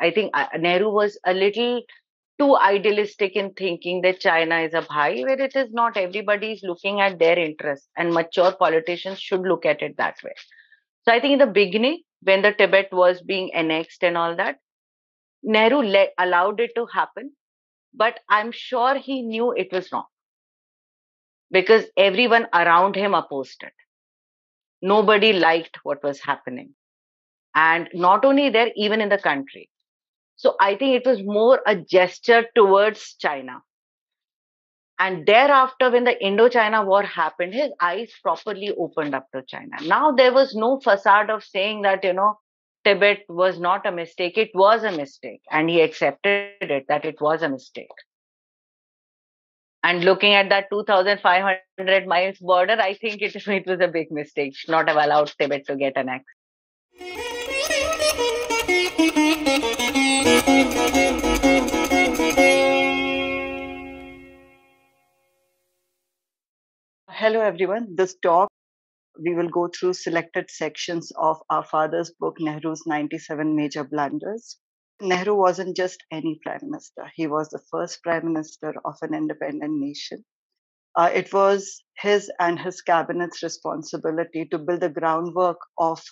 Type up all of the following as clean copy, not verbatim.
I think Nehru was a little too idealistic in thinking that China is a bhai, where it is not. Everybody is looking at their interests, and mature politicians should look at it that way. So I think in the beginning, when the Tibet was being annexed and all that, Nehru allowed it to happen, but I'm sure he knew it was wrong because everyone around him opposed it. Nobody liked what was happening. And not only there, even in the country. So I think it was more a gesture towards China. And thereafter, when the Indo-China war happened, his eyes properly opened up to China. Now there was no facade of saying that, Tibet was not a mistake. It was a mistake. And he accepted it, that it was a mistake. And looking at that 2,500 miles border, I think it was a big mistake not have allowed Tibet to get annexed. Hello, everyone. This talk, we will go through selected sections of our father's book, Nehru's 97 Major Blunders. Nehru wasn't just any prime minister, he was the first prime minister of an independent nation. It was his and his cabinet's responsibility to build the groundwork of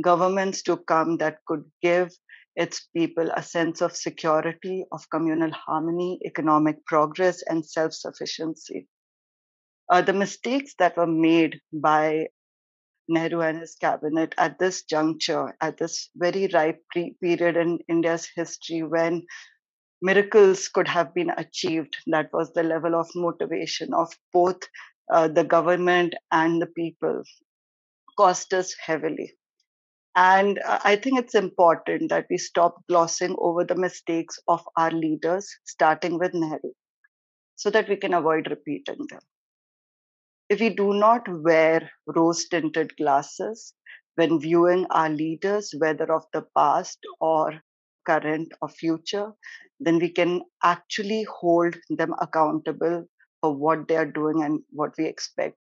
governments to come that could give its people a sense of security, of communal harmony, economic progress, and self sufficiency. The mistakes that were made by Nehru and his cabinet at this juncture, at this very ripe period in India's history when miracles could have been achieved. That was the level of motivation of both the government and the people, cost us heavily. And I think it's important that we stop glossing over the mistakes of our leaders, starting with Nehru, so that we can avoid repeating them. If we do not wear rose tinted glasses when viewing our leaders, whether of the past or current or future, then we can actually hold them accountable for what they are doing and what we expect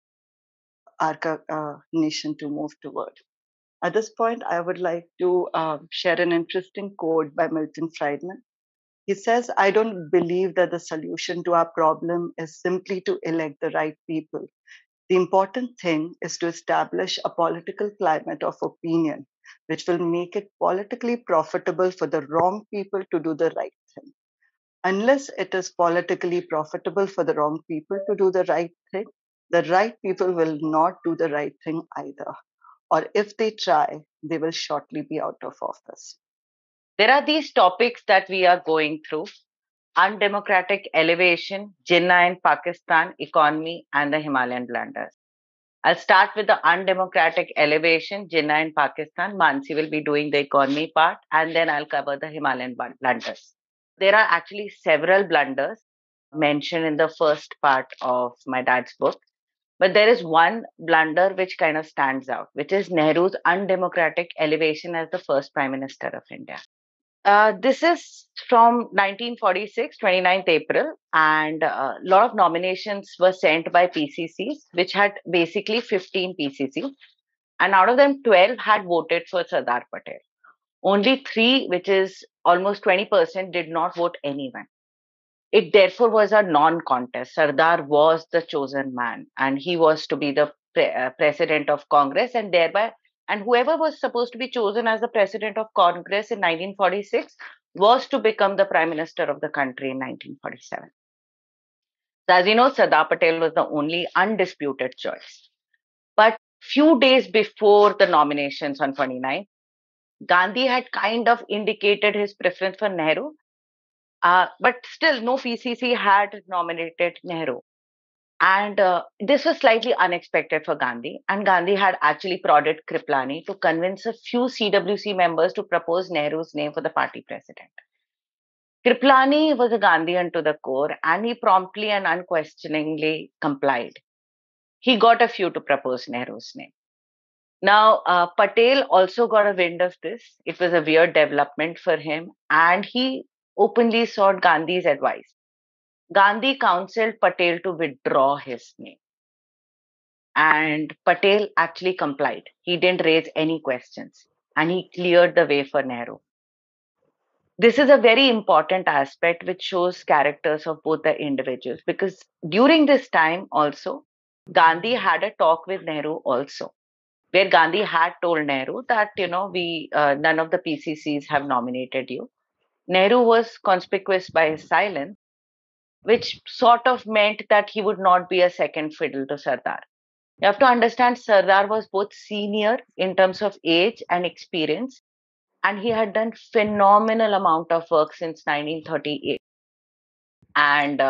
our nation to move toward. At this point, I would like to share an interesting quote by Milton Friedman. He says, I don't believe that the solution to our problem is simply to elect the right people. The important thing is to establish a political climate of opinion which will make it politically profitable for the wrong people to do the right thing. Unless it is politically profitable for the wrong people to do the right people will not do the right thing either. Or if they try, they will shortly be out of office. There are these topics that we are going through: undemocratic elevation, Jinnah in Pakistan, economy, and the Himalayan blunders. I'll start with the undemocratic elevation, Jinnah in Pakistan. Mansi will be doing the economy part, and then I'll cover the Himalayan blunders. There are actually several blunders mentioned in the first part of my dad's book, but there is one blunder which kind of stands out, which is Nehru's undemocratic elevation as the first Prime Minister of India. This is from 1946, 29th April, and a lot of nominations were sent by PCCs, which had basically 15 PCCs, and out of them, 12 had voted for Sardar Patel. Only three, which is almost 20%, did not vote anyone. It therefore was a non contest. Sardar was the chosen man, and he was to be the president of Congress, and thereby, and whoever was supposed to be chosen as the president of Congress in 1946 was to become the prime minister of the country in 1947. So, as you know, Sardar Patel was the only undisputed choice. But few days before the nominations on 29th, Gandhi had kind of indicated his preference for Nehru, but still no PCC had nominated Nehru. And this was slightly unexpected for Gandhi. And Gandhi had actually prodded Kriplani to convince a few CWC members to propose Nehru's name for the party president. Kriplani was a Gandhian to the core, and he promptly and unquestioningly complied. He got a few to propose Nehru's name. Now, Patel also got a wind of this. It was a weird development for him, and he openly sought Gandhi's advice. Gandhi counseled Patel to withdraw his name. And Patel actually complied. He didn't raise any questions, and he cleared the way for Nehru. This is a very important aspect which shows characters of both the individuals, because during this time also, Gandhi had a talk with Nehru also, where Gandhi had told Nehru that, we none of the PCCs have nominated you. Nehru was conspicuous by his silence, which sort of meant that he would not be a second fiddle to Sardar. You have to understand Sardar was both senior in terms of age and experience, and he had done phenomenal amount of work since 1938. And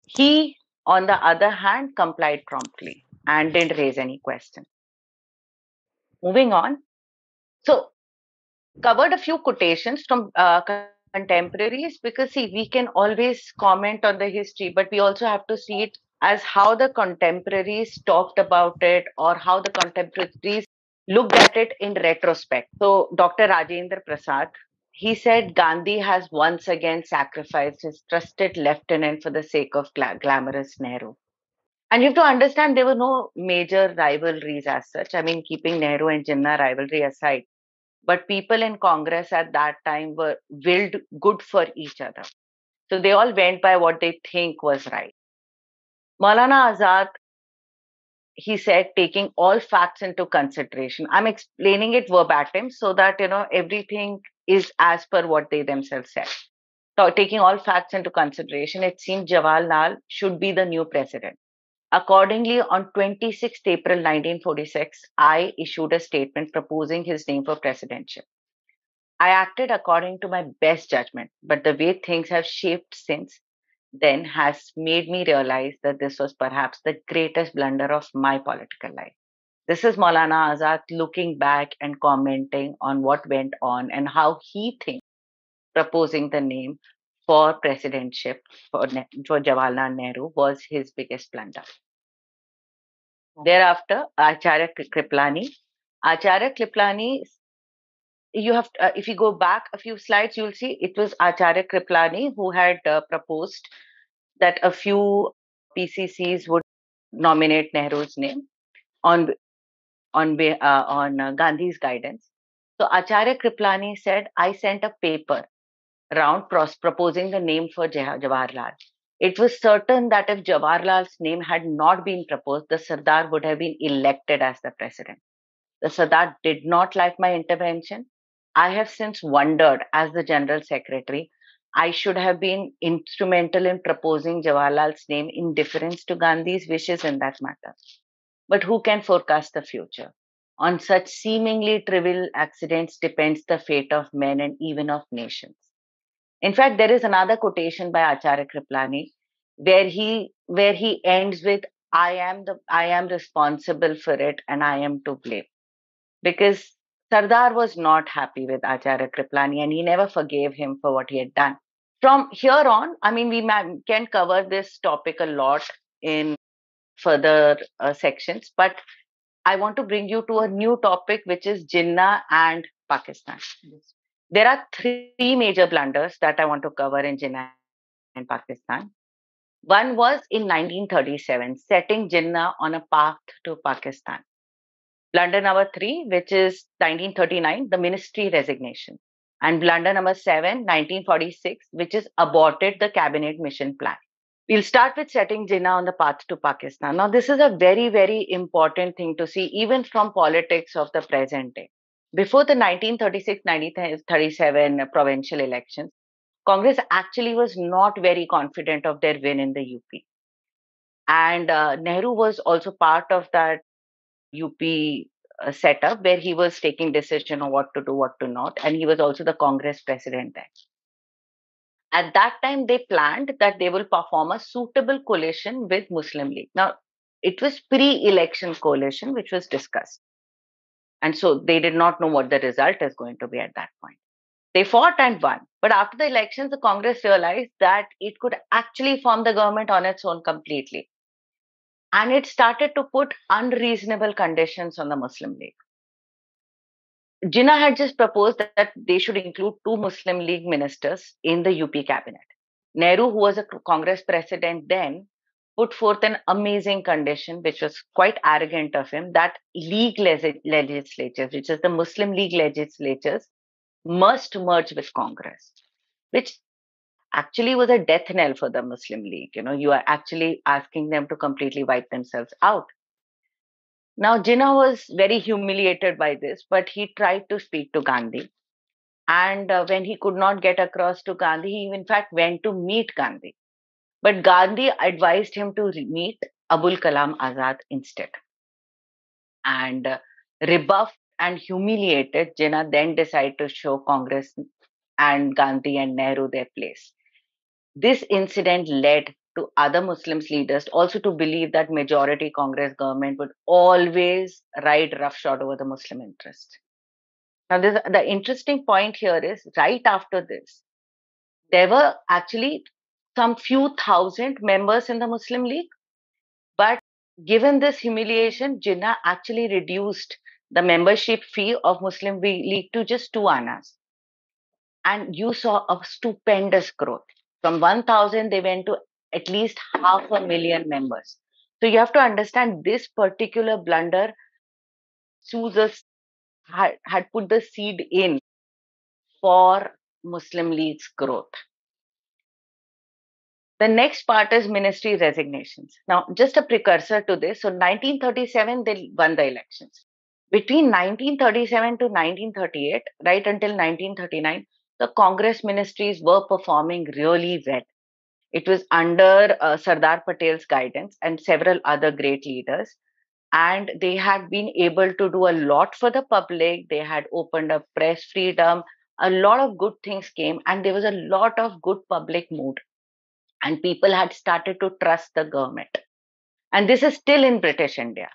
he, on the other hand, complied promptly and didn't raise any question. Moving on. So, covered a few quotations from contemporaries, because see, we can always comment on the history, but we also have to see it as how the contemporaries talked about it, or how the contemporaries looked at it in retrospect. So Dr. Rajendra Prasad, he said Gandhi has once again sacrificed his trusted lieutenant for the sake of glamorous Nehru. And you have to understand, there were no major rivalries as such. I mean, keeping Nehru and Jinnah rivalry aside, but people in Congress at that time were willed good for each other. So they all went by what they think was right. Maulana Azad, he said, taking all facts into consideration. I'm explaining it verbatim so that, everything is as per what they themselves said. So taking all facts into consideration, it seemed Jawaharlal should be the new president. Accordingly, on 26th April 1946, I issued a statement proposing his name for presidentship. I acted according to my best judgment, but the way things have shaped since then has made me realize that this was perhaps the greatest blunder of my political life. This is Maulana Azad looking back and commenting on what went on and how he thinks proposing the name for presidentship for Jawaharlal Nehru was his biggest blunder. Thereafter, Acharya Kriplani. Acharya Kriplani, you have if you go back a few slides, you'll see it was Acharya Kriplani who had proposed that a few PCCs would nominate Nehru's name on Gandhi's guidance. So Acharya Kriplani said, I sent a paper round proposing the name for Jawaharlal. It was certain that if Jawaharlal's name had not been proposed, the Sardar would have been elected as the president. The Sardar did not like my intervention. I have since wondered, as the General Secretary, I should have been instrumental in proposing Jawaharlal's name in deference to Gandhi's wishes in that matter. But who can forecast the future? On such seemingly trivial accidents depends the fate of men and even of nations. In fact, there is another quotation by Acharya Kriplani where he ends with, I am responsible for it and I am to blame. Because Sardar was not happy with Acharya Kriplani and he never forgave him for what he had done. From here on, I mean, we can cover this topic a lot in further sections, but I want to bring you to a new topic, which is Jinnah and Pakistan. Yes. There are three major blunders that I want to cover in Jinnah and Pakistan. One was in 1937, setting Jinnah on a path to Pakistan. Blunder number 3, which is 1939, the ministry resignation. And blunder number 7, 1946, which is aborted the cabinet mission plan. We'll start with setting Jinnah on the path to Pakistan. Now, this is a very, very important thing to see, even from politics of the present day. Before the 1936-1937 provincial elections, Congress actually was not very confident of their win in the UP. And Nehru was also part of that UP setup where he was taking decision on what to do, what to not. And he was also the Congress president then. At that time, they planned that they will perform a suitable coalition with Muslim League. Now, it was pre-election coalition, which was discussed. And so they did not know what the result is going to be at that point. They fought and won. But after the elections, the Congress realized that it could actually form the government on its own completely. And it started to put unreasonable conditions on the Muslim League. Jinnah had just proposed that they should include 2 Muslim League ministers in the UP cabinet. Nehru, who was a Congress president then, put forth an amazing condition, which was quite arrogant of him, that league legislatures, which is the Muslim League legislatures, must merge with Congress, which actually was a death knell for the Muslim League. You are actually asking them to completely wipe themselves out. Now, Jinnah was very humiliated by this, but he tried to speak to Gandhi. And when he could not get across to Gandhi, he in fact went to meet Gandhi. But Gandhi advised him to meet Abul Kalam Azad instead. And rebuffed and humiliated, Jinnah then decided to show Congress and Gandhi and Nehru their place. This incident led to other Muslim leaders also to believe that majority Congress government would always ride roughshod over the Muslim interest. Now, the interesting point here is right after this, there were actually some few thousand members in the Muslim League, but given this humiliation, Jinnah actually reduced the membership fee of Muslim League to just 2 annas. And you saw a stupendous growth. From 1,000, they went to at least 500,000 members. So you have to understand this particular blunder Susan had put the seed in for Muslim League's growth. The next part is ministry resignations. Now, just a precursor to this. So 1937, they won the elections. Between 1937 to 1938, right until 1939, the Congress ministries were performing really well. It was under Sardar Patel's guidance and several other great leaders. And they had been able to do a lot for the public. They had opened up press freedom. A lot of good things came, and there was a lot of good public mood. And people had started to trust the government. And this is still in British India.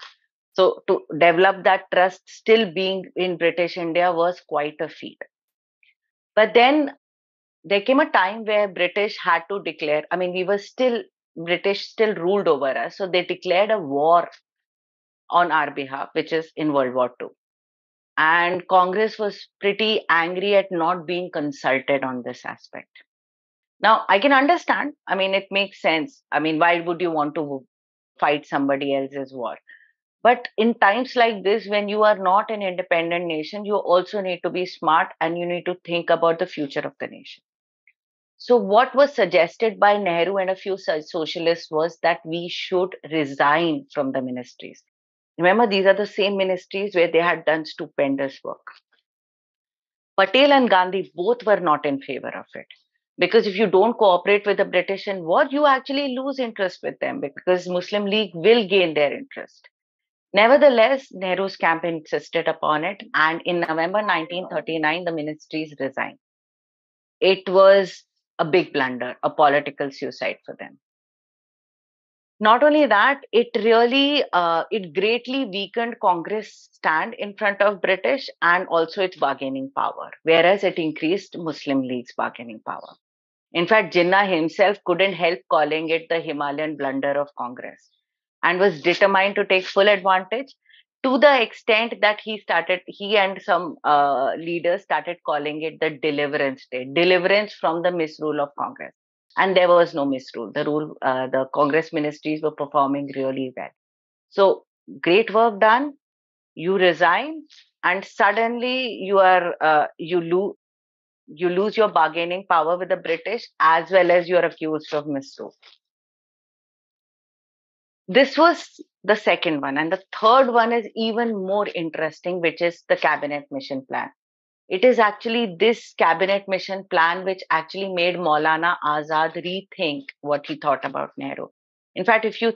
So to develop that trust still being in British India was quite a feat. But then there came a time where British had to declare, I mean, British still ruled over us. So they declared a war on our behalf, which is in World War II. And Congress was pretty angry at not being consulted on this aspect. Now, I can understand. I mean, it makes sense. I mean, why would you want to fight somebody else's war? But in times like this, when you are not an independent nation, you also need to be smart and you need to think about the future of the nation. So, what was suggested by Nehru and a few socialists was that we should resign from the ministries. Remember, these are the same ministries where they had done stupendous work. Patel and Gandhi both were not in favor of it. Because if you don't cooperate with the British in war, you actually lose interest with them because Muslim League will gain their interest. Nevertheless, Nehru's camp insisted upon it, and in November 1939, the ministries resigned. It was a big blunder, a political suicide for them. Not only that, it greatly weakened Congress' stand in front of British and also its bargaining power, whereas it increased Muslim League's bargaining power. In fact, Jinnah himself couldn't help calling it the Himalayan blunder of Congress and was determined to take full advantage to the extent that he and some leaders started calling it the deliverance day, deliverance from the misrule of Congress. And there was no misrule. The Congress ministries were performing really well. So great work done. You resign, and suddenly you lose your bargaining power with the British as well as you're accused of misrule. This was the second one. And the third one is even more interesting, which is the cabinet mission plan. It is actually this cabinet mission plan which actually made Maulana Azad rethink what he thought about Nehru. In fact, if you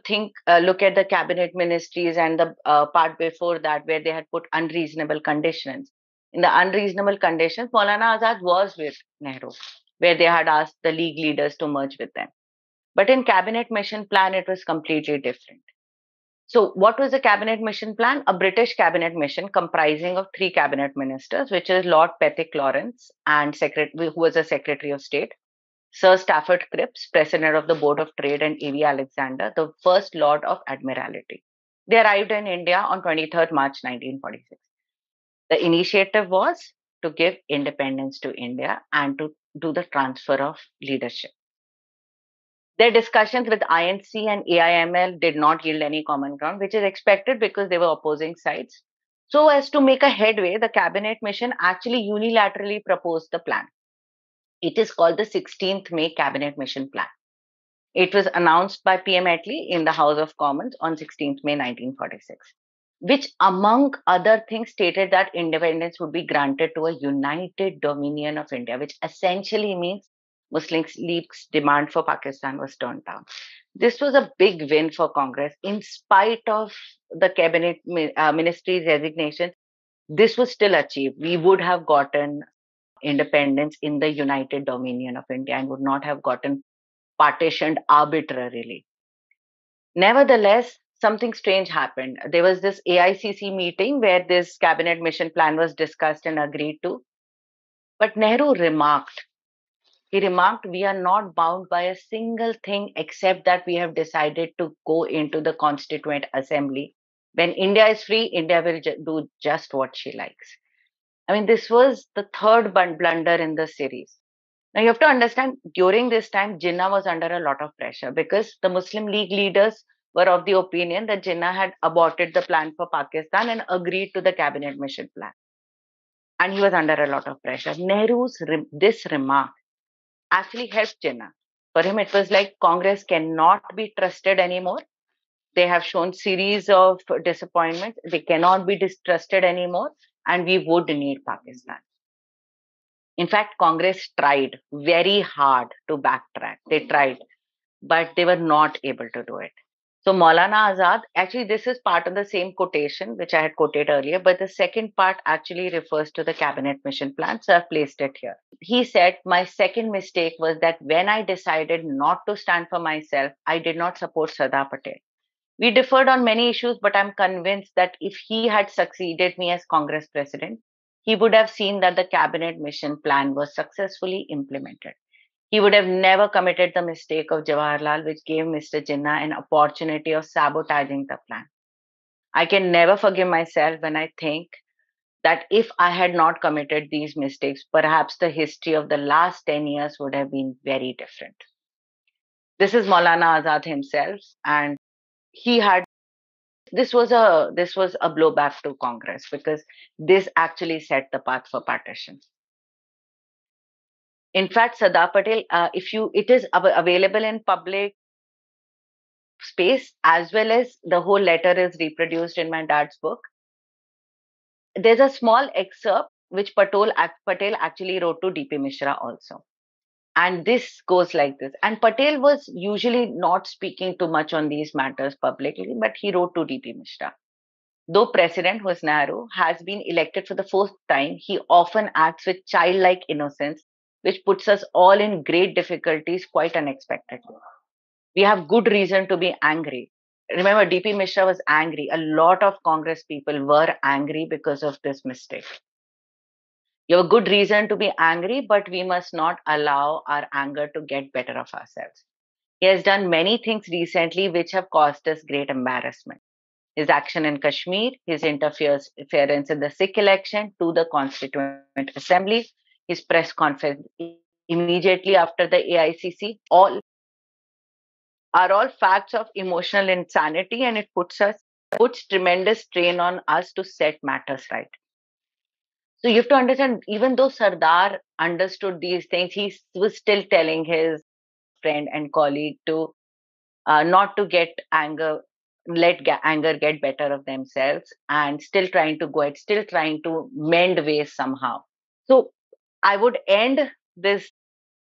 look at the cabinet ministries and the part before that, where they had put unreasonable conditions. In the unreasonable conditions, Maulana Azad was with Nehru, where they had asked the league leaders to merge with them. But in cabinet mission plan, it was completely different. So, what was the cabinet mission plan? A British cabinet mission comprising of 3 cabinet ministers, which is Lord Pethick Lawrence, and who was a Secretary of State, Sir Stafford Cripps, President of the Board of Trade, and A.V. Alexander, the First Lord of Admiralty. They arrived in India on 23rd March 1946. The initiative was to give independence to India and to do the transfer of leadership. Their discussions with INC and AIML did not yield any common ground, which is expected because they were opposing sides. So as to make a headway, the cabinet mission actually unilaterally proposed the plan. It is called the 16th May Cabinet Mission Plan. It was announced by PM Attlee in the House of Commons on 16th May 1946, which, among other things, stated that independence would be granted to a united dominion of India, which essentially means Muslim League's demand for Pakistan was turned down. This was a big win for Congress. In spite of the cabinet ministry's resignation, this was still achieved. We would have gotten independence in the united dominion of India and would not have gotten partitioned arbitrarily. Nevertheless, something strange happened. There was this AICC meeting where this cabinet mission plan was discussed and agreed to. But Nehru remarked, we are not bound by a single thing except that we have decided to go into the Constituent Assembly. When India is free, India will do just what she likes. I mean, this was the third blunder in the series. Now, you have to understand, during this time, Jinnah was under a lot of pressure because the Muslim League leaders were of the opinion that Jinnah had aborted the plan for Pakistan and agreed to the cabinet mission plan. And he was under a lot of pressure. This remark actually helped Jinnah. For him, it was like Congress cannot be trusted anymore. They have shown series of disappointments. They cannot be distrusted anymore, and we would need Pakistan. In fact, Congress tried very hard to backtrack. They tried, but they were not able to do it. So Maulana Azad, actually, this is part of the same quotation which I had quoted earlier, but the second part actually refers to the cabinet mission plan. So I've placed it here. He said, my second mistake was that when I decided not to stand for myself, I did not support Sardar Patel. We differed on many issues, but I'm convinced that if he had succeeded me as Congress president, he would have seen that the cabinet mission plan was successfully implemented. He would have never committed the mistake of Jawaharlal, which gave Mr. Jinnah an opportunity of sabotaging the plan. I can never forgive myself when I think that if I had not committed these mistakes, perhaps the history of the last 10 years would have been very different. This is Maulana Azad himself, and he had this was a blowback to Congress because this actually set the path for partition. In fact, Sardar Patel, it is available in public space as well as the whole letter is reproduced in my dad's book. There's a small excerpt which Patel actually wrote to DP Mishra also. And this goes like this. And Patel was usually not speaking too much on these matters publicly, but he wrote to DP Mishra. Though President, who is Nehru, has been elected for the fourth time, he often acts with childlike innocence, which puts us all in great difficulties quite unexpectedly. We have good reason to be angry. Remember, DP Mishra was angry. A lot of Congress people were angry because of this mistake. You have a good reason to be angry, but we must not allow our anger to get better of ourselves. He has done many things recently which have caused us great embarrassment. His action in Kashmir, his interference in the Sikh election to the Constituent Assembly, his press conference immediately after the AICC, all facts of emotional insanity, and it puts tremendous strain on us to set matters right. So you have to understand, even though Sardar understood these things, he was still telling his friend and colleague to not to get anger, anger get better of themselves, and still trying to go ahead, still trying to mend ways somehow. So I would end this,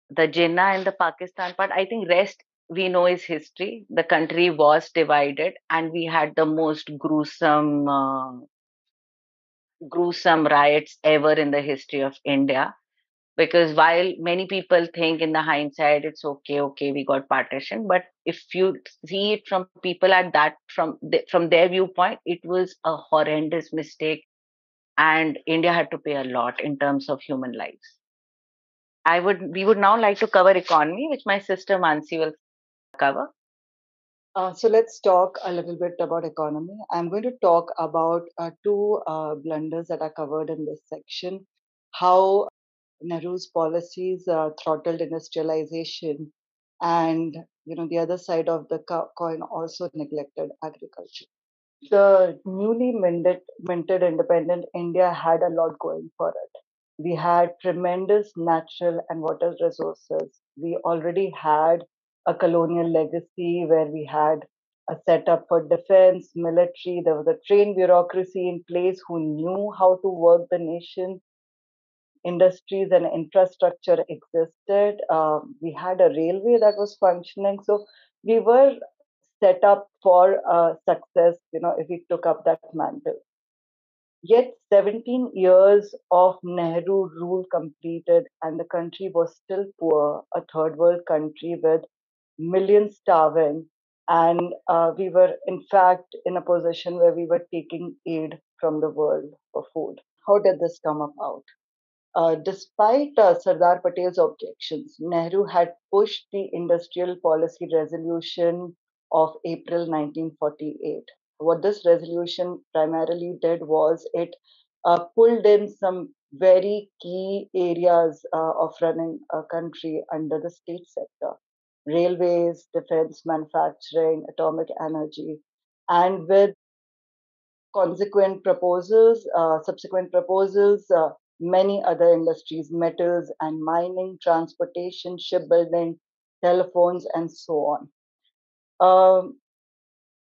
the Jinnah and the Pakistan part. I think rest we know is history. The country was divided, and we had the most gruesome riots ever in the history of India. Because while many people think in the hindsight it's okay, we got partition, but if you see it from people at that from their viewpoint, it was a horrendous mistake, and India had to pay a lot in terms of human lives. We would now like to cover economy, which my sister Mansi will cover. So let's talk a little bit about economy. I'm going to talk about two blunders that are covered in this section. How Nehru's policies throttled industrialization, and the other side of the coin also neglected agriculture. The newly minted independent India had a lot going for it. We had tremendous natural and water resources. We already had a colonial legacy where we had a setup for defense, military. There was a trained bureaucracy in place who knew how to work the nation. Industries and infrastructure existed. We had a railway that was functioning. So we were set up for success, if we took up that mantle. Yet 17 years of Nehru rule completed, and the country was still poor, a third world country with millions starving. And we were, in fact, in a position where we were taking aid from the world for food. How did this come about? Despite Sardar Patel's objections, Nehru had pushed the Industrial Policy Resolution of April 1948. What this resolution primarily did was it pulled in some very key areas of running a country under the state sector: railways, defense, manufacturing, atomic energy. And with subsequent proposals, many other industries, metals and mining, transportation, shipbuilding, telephones, and so on. Um,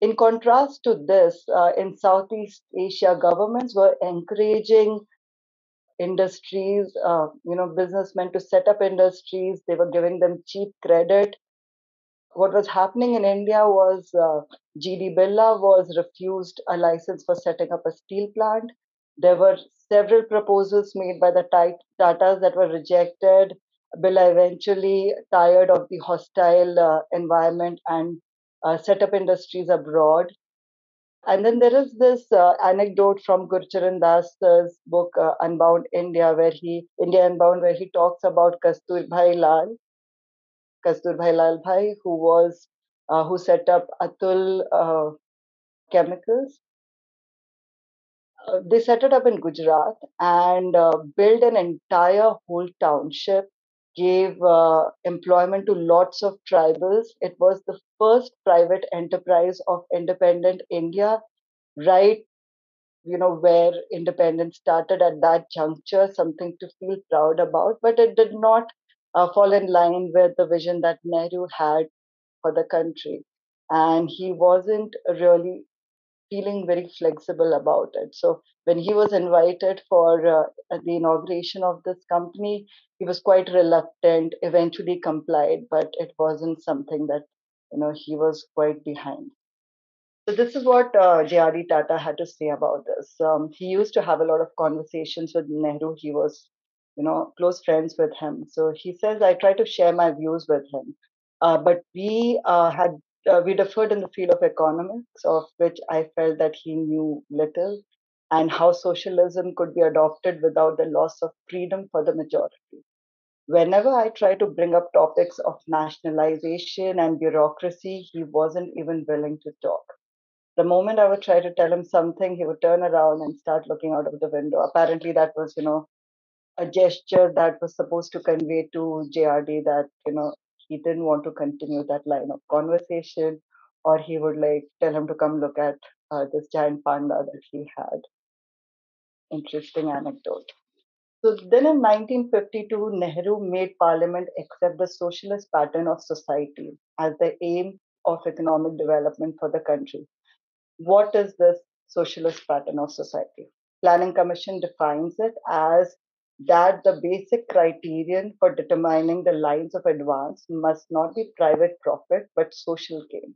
in contrast to this, in Southeast Asia, governments were encouraging industries, businessmen to set up industries. They were giving them cheap credit. What was happening in India was GD Birla was refused a license for setting up a steel plant. There were several proposals made by the Tatas that were rejected. Birla eventually, tired of the hostile environment, and set up industries abroad. And then there is this anecdote from Gurcharan Das's book Unbound India Unbound, where he talks about Kasturbhai Lal Bhai, who set up Atul Chemicals. They set it up in Gujarat and built an entire whole township, gave employment to lots of tribals. It was the first private enterprise of independent India, right? Where independence started at that juncture, something to feel proud about, but it did not fall in line with the vision that Nehru had for the country. And he wasn't really feeling very flexible about it. So when he was invited for the inauguration of this company, he was quite reluctant, eventually complied, but it wasn't something that, he was quite behind. So this is what J.R.D. Tata had to say about this. He used to have a lot of conversations with Nehru. He was, close friends with him. So he says, I try to share my views with him. But we differed in the field of economics, of which I felt that he knew little, and how socialism could be adopted without the loss of freedom for the majority. Whenever I try to bring up topics of nationalization and bureaucracy, he wasn't even willing to talk. The moment I would try to tell him something, he would turn around and start looking out of the window. Apparently, that was, a gesture that was supposed to convey to JRD that, he didn't want to continue that line of conversation, or he would like tell him to come look at this giant panda that he had. Interesting anecdote. So then in 1952, Nehru made Parliament accept the socialist pattern of society as the aim of economic development for the country. What is this socialist pattern of society? Planning Commission defines it as that the basic criterion for determining the lines of advance must not be private profit but social gain,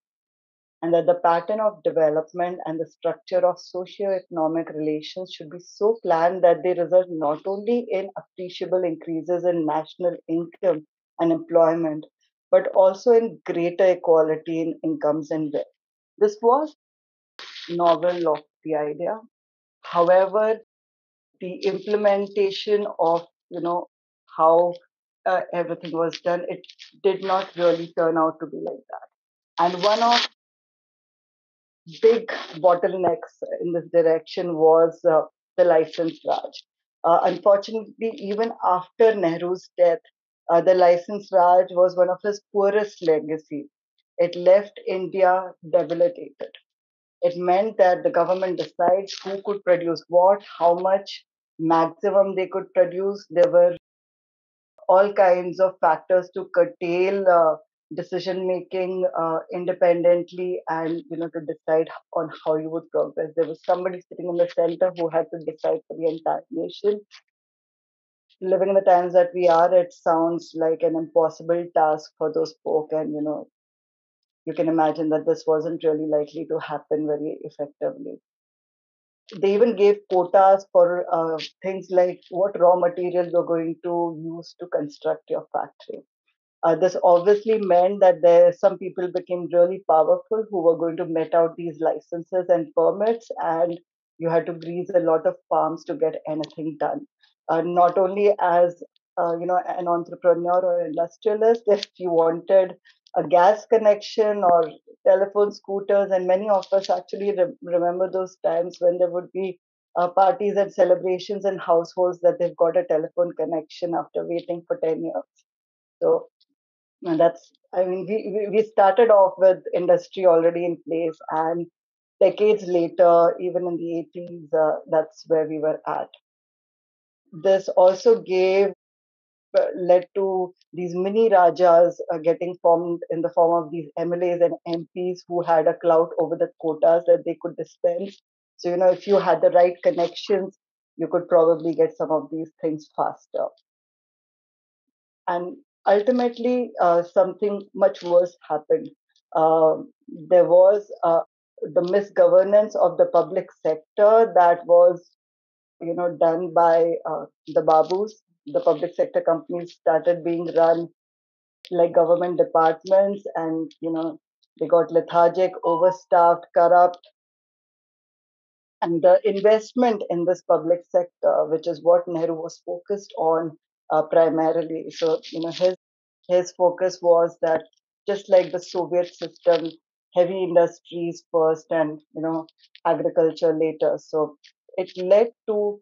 and that the pattern of development and the structure of socio-economic relations should be so planned that they result not only in appreciable increases in national income and employment, but also in greater equality in incomes and wealth. This was novel of the idea. However, the implementation of how everything was done, it did not really turn out to be like that. And one of big bottlenecks in this direction was the license Raj. Unfortunately, even after Nehru's death, the license Raj was one of his poorest legacies. It left India debilitated. It meant that the government decides who could produce what, how much maximum they could produce. There were all kinds of factors to curtail decision making independently, and to decide on how you would progress. There was somebody sitting in the center who had to decide for the entire nation. Living in the times that we are, it sounds like an impossible task for those folk, and you can imagine that this wasn't really likely to happen very effectively. They even gave quotas for things like what raw materials you're going to use to construct your factory. This obviously meant that some people became really powerful who were going to met out these licenses and permits, and you had to grease a lot of palms to get anything done. Not only as an entrepreneur or industrialist, if you wanted a gas connection or telephone scooters, and many of us actually remember those times when there would be parties and celebrations in households that they've got a telephone connection after waiting for 10 years. So and I mean, we started off with industry already in place, and decades later, even in the 80s, that's where we were at. This also led to these mini Rajas getting formed in the form of these MLAs and MPs who had a clout over the quotas that they could dispense. So, if you had the right connections, you could probably get some of these things faster. And ultimately, something much worse happened. There was the misgovernance of the public sector that was, done by the Babus. The public sector companies started being run like government departments, and they got lethargic, overstaffed, corrupt, and the investment in this public sector, which is what Nehru was focused on primarily. So, his focus was that just like the Soviet system, heavy industries first, and agriculture later. So it led to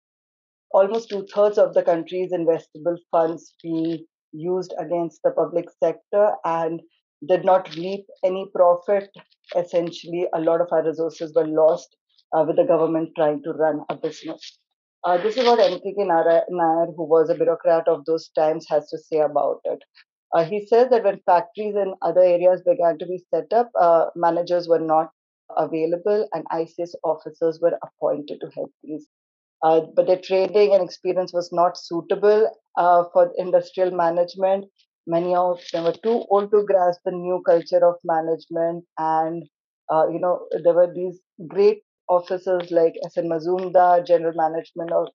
almost two-thirds of the country's investable funds being used against the public sector and did not reap any profit. Essentially, a lot of our resources were lost with the government trying to run a business. This is what M.K.K. Nair, who was a bureaucrat of those times, has to say about it. He says that when factories in other areas began to be set up, managers were not available and ICS officers were appointed to help these. But their training and experience was not suitable for industrial management. Many of them were too old to grasp the new culture of management, and there were these great officers like S.N. Mazumdar, general management of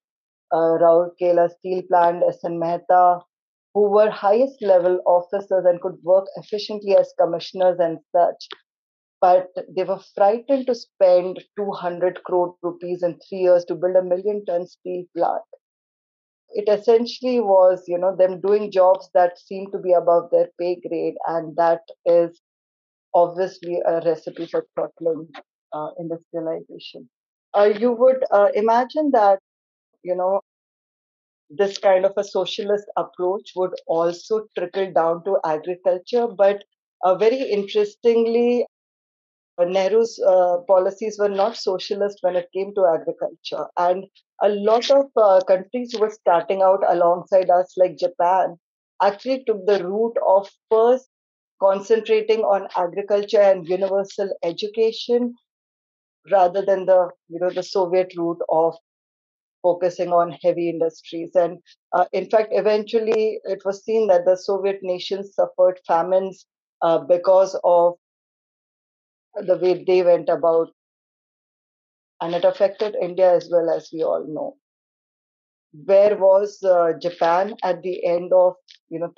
Rourkela Steel Plant, S.N. Mehta, who were highest level officers and could work efficiently as commissioners and such. But they were frightened to spend 200 crore rupees in 3 years to build a million-ton steel plant. It essentially was, them doing jobs that seemed to be above their pay grade, and that is obviously a recipe for throttling industrialization. You would imagine that, you know, this kind of a socialist approach would also trickle down to agriculture, but very interestingly, Nehru's policies were not socialist when it came to agriculture. And a lot of countries who were starting out alongside us, like Japan, actually took the route of first concentrating on agriculture and universal education rather than the Soviet route of focusing on heavy industries. And in fact, eventually it was seen that the Soviet nations suffered famines because of the way they went about, and it affected India as well, as we all know. Where was Japan at the end of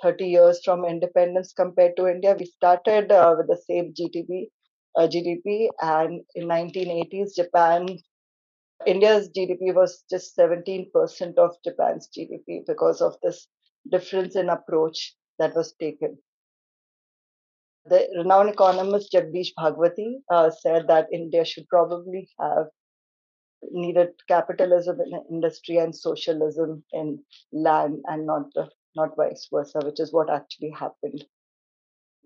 30 years from independence compared to India? We started with the same GDP, and in 1980s, India's GDP was just 17% of Japan's GDP because of this difference in approach that was taken. The renowned economist Jagdish Bhagwati said that India should probably have needed capitalism in industry and socialism in land, and not vice versa, which is what actually happened.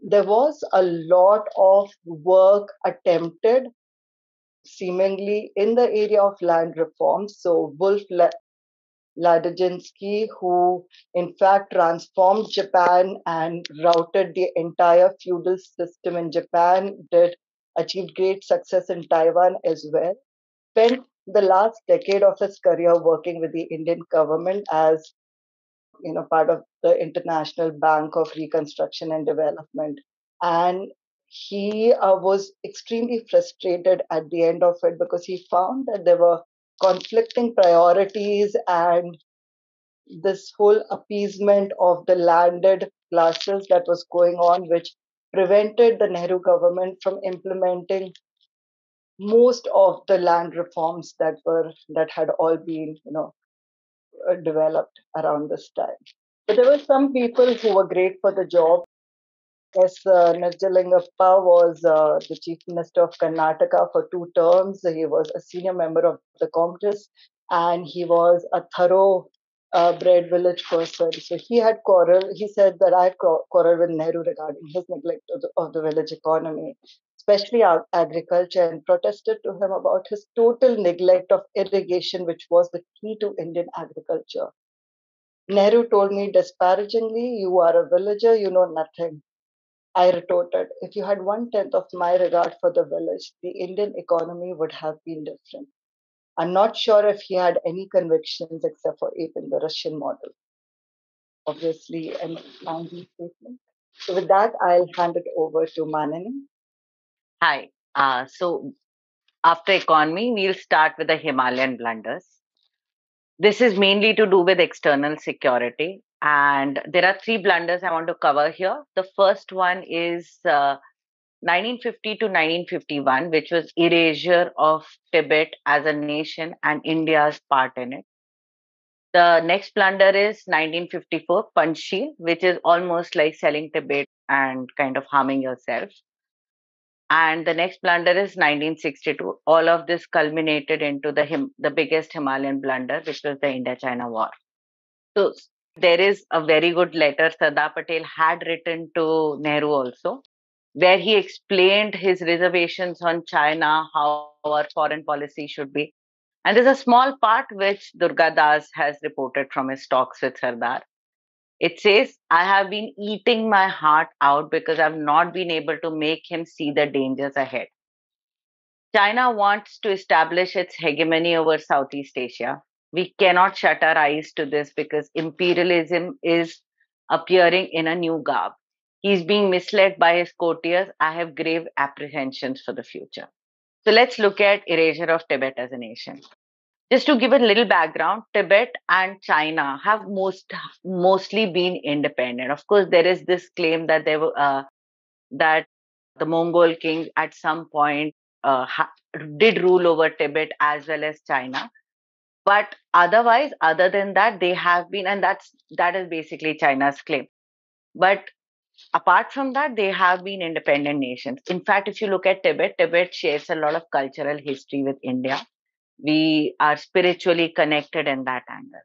There was a lot of work attempted seemingly in the area of land reforms. So Ladczynski, who in fact transformed Japan and routed the entire feudal system in Japan, did achieve great success in Taiwan as well. Spent the last decade of his career working with the Indian government as part of the International Bank of Reconstruction and Development. And he was extremely frustrated at the end of it because he found that there were conflicting priorities and this whole appeasement of the landed classes that was going on, which prevented the Nehru government from implementing most of the land reforms that had all been developed around this time. But there were some people who were great for the job. Yes, Najjalingappa was the Chief Minister of Karnataka for 2 terms. He was a senior member of the Congress and he was a thorough bred village person. So he had quarrel. He said that I had quarrel with Nehru regarding his neglect of the village economy, especially agriculture, and protested to him about his total neglect of irrigation, which was the key to Indian agriculture. Nehru told me disparagingly, "You are a villager, you know nothing." I retorted, "If you had 1/10 of my regard for the village, the Indian economy would have been different." I'm not sure if he had any convictions except for aping the Russian model. Obviously, an angry statement. So, with that, I'll hand it over to Manani. Hi. So after economy, we'll start with the Himalayan blunders. This is mainly to do with external security. And there are three blunders I want to cover here. The first one is 1950 to 1951, which was erasure of Tibet as a nation and India's part in it. The next blunder is 1954, Panchsheel, which is almost like selling Tibet and kind of harming yourself. And the next blunder is 1962. All of this culminated into the biggest Himalayan blunder, which was the India-China War. So there is a very good letter Sardar Patel had written to Nehru also, where he explained his reservations on China, how our foreign policy should be. And there's a small part which Durga Das has reported from his talks with Sardar. It says, I have been eating my heart out because I've not been able to make him see the dangers ahead. China wants to establish its hegemony over Southeast Asia. We cannot shut our eyes to this because imperialism is appearing in a new garb. He's being misled by his courtiers. I have grave apprehensions for the future. So let's look at erasure of Tibet as a nation. Just to give a little background, Tibet and China have mostly been independent. Of course, there is this claim that that the Mongol kings at some point did rule over Tibet as well as China. But otherwise, other than that, they have been, and that is basically China's claim. But apart from that, they have been independent nations. In fact, if you look at Tibet, Tibet shares a lot of cultural history with India. We are spiritually connected in that angle.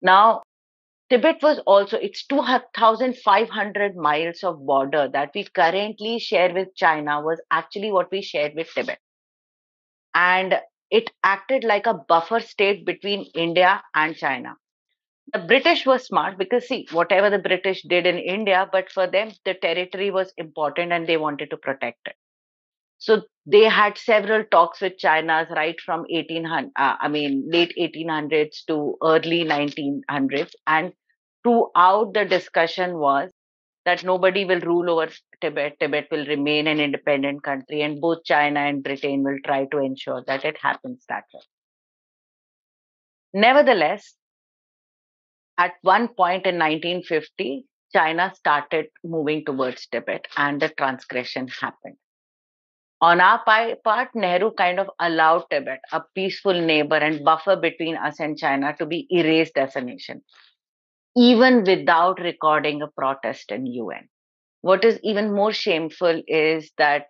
Now, Tibet was also, it's 2,500 miles of border that we currently share with China was actually what we shared with Tibet. And it acted like a buffer state between India and China. The British were smart because, see, whatever the British did in India, but for them, the territory was important and they wanted to protect it. So they had several talks with China right from late 1800s to early 1900s. And throughout the discussion was that nobody will rule over Tibet. Tibet will remain an independent country, and both China and Britain will try to ensure that it happens that way. Nevertheless, at one point in 1950, China started moving towards Tibet, and the transgression happened. On our part, Nehru kind of allowed Tibet, a peaceful neighbor and buffer between us and China, to be erased as a nation, even without recording a protest in UN. What is even more shameful is that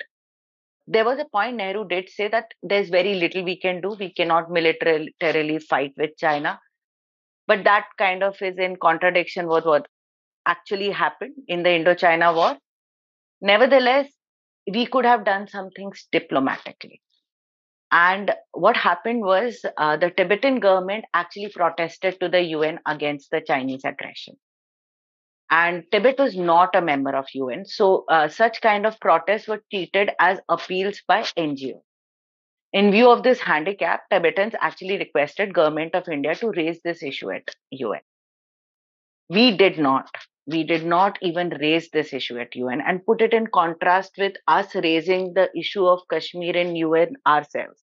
there was a point Nehru did say that there's very little we can do. We cannot militarily fight with China. But that kind of is in contradiction with what actually happened in the Indo-China war. Nevertheless, we could have done some things diplomatically. And what happened was the Tibetan government actually protested to the UN against the Chinese aggression. And Tibet was not a member of UN. So such kind of protests were treated as appeals by NGO. In view of this handicap, Tibetans actually requested government of India to raise this issue at UN. We did not. We did not even raise this issue at UN and put it in contrast with us raising the issue of Kashmir in UN ourselves.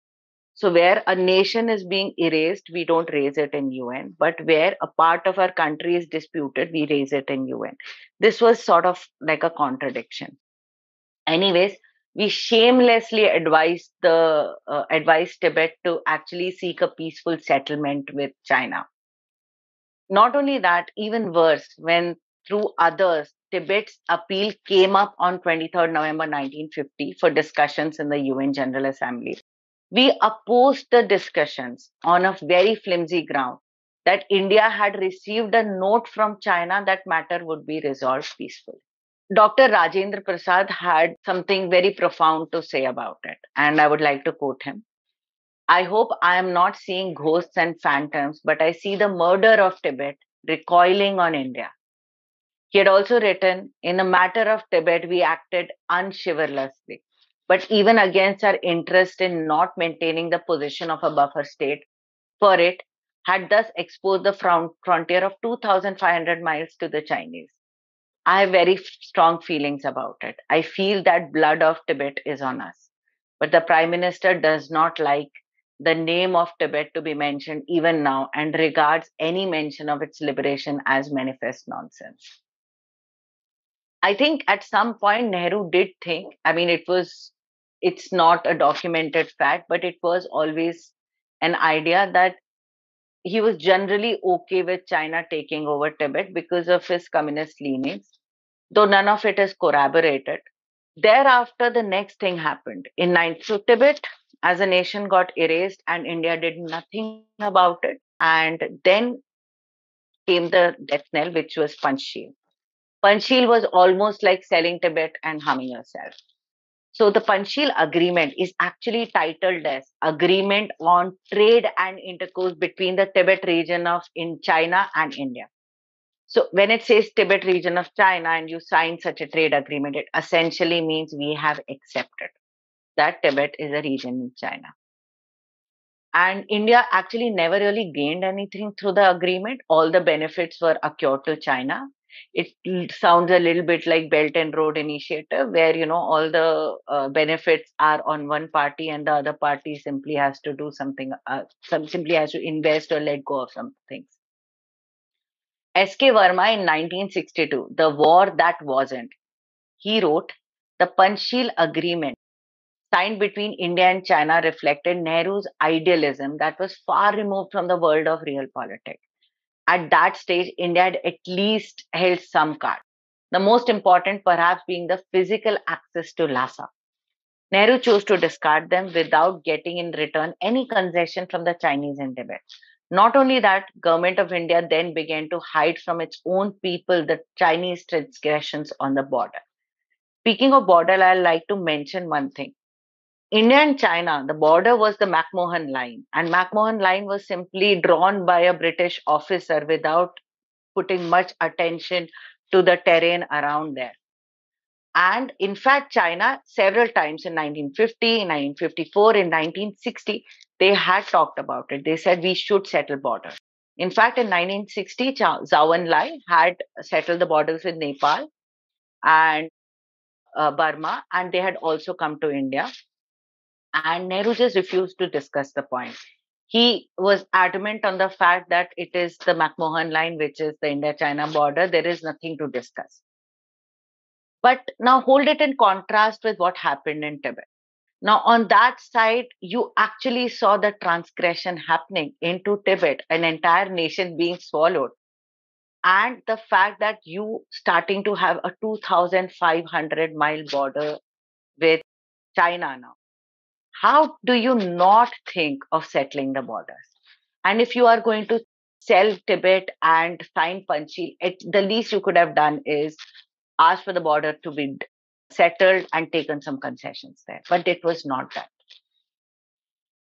So where a nation is being erased, we don't raise it in UN, but where a part of our country is disputed, we raise it in UN. This was sort of like a contradiction. Anyways, we shamelessly advised Tibet to actually seek a peaceful settlement with China. Not only that, even worse, when through others, Tibet's appeal came up on 23rd November 1950 for discussions in the UN General Assembly. We opposed the discussions on a very flimsy ground that India had received a note from China that matter would be resolved peacefully. Dr. Rajendra Prasad had something very profound to say about it, and I would like to quote him. I hope I am not seeing ghosts and phantoms, but I see the murder of Tibet recoiling on India. He had also written, in the matter of Tibet, we acted unchivalrously, but even against our interest in not maintaining the position of a buffer state for it, had thus exposed the frontier of 2,500 miles to the Chinese. I have very strong feelings about it. I feel that blood of Tibet is on us. But the Prime Minister does not like the name of Tibet to be mentioned even now and regards any mention of its liberation as manifest nonsense. I think at some point Nehru did think, I mean, it's not a documented fact, but it was always an idea that he was generally okay with China taking over Tibet because of his communist leanings, though none of it is corroborated. Thereafter, the next thing happened. So Tibet as a nation got erased and India did nothing about it. And then came the death knell, which was Panchsheel. Panchsheel was almost like selling Tibet and harming yourself. So the Panchsheel Agreement is actually titled as Agreement on Trade and Intercourse between the Tibet region of in China and India. So when it says Tibet region of China and you sign such a trade agreement, it essentially means we have accepted that Tibet is a region in China. And India actually never really gained anything through the agreement. All the benefits were accrued to China. It sounds a little bit like Belt and Road Initiative, where all the benefits are on one party and the other party simply has to do something, simply has to invest or let go of some things. S.K. Verma in 1962, The War That Wasn't, he wrote, the Panchsheel Agreement signed between India and China reflected Nehru's idealism that was far removed from the world of real politics. At that stage, India had at least held some cards. The most important, perhaps, being the physical access to Lhasa. Nehru chose to discard them without getting in return any concession from the Chinese in Tibet. Not only that, government of India then began to hide from its own people the Chinese transgressions on the border. Speaking of border, I'd like to mention one thing. India and China, the border was the McMahon Line, and McMahon Line was simply drawn by a British officer without putting much attention to the terrain around there. And in fact, China, several times in 1950, in 1954, in 1960, they had talked about it. They said we should settle borders. In fact, in 1960, Zhou Enlai had settled the borders with Nepal and Burma, and they had also come to India. And Nehru just refused to discuss the point. He was adamant on the fact that it is the McMahon Line, which is the India China border. There is nothing to discuss. But now hold it in contrast with what happened in Tibet. Now, on that side, you actually saw the transgression happening into Tibet, an entire nation being swallowed. And the fact that you starting to have a 2,500-mile border with China now. How do you not think of settling the borders? And if you are going to sell Tibet and sign Panchsheel, the least you could have done is ask for the border to be settled and taken some concessions there. But it was not done.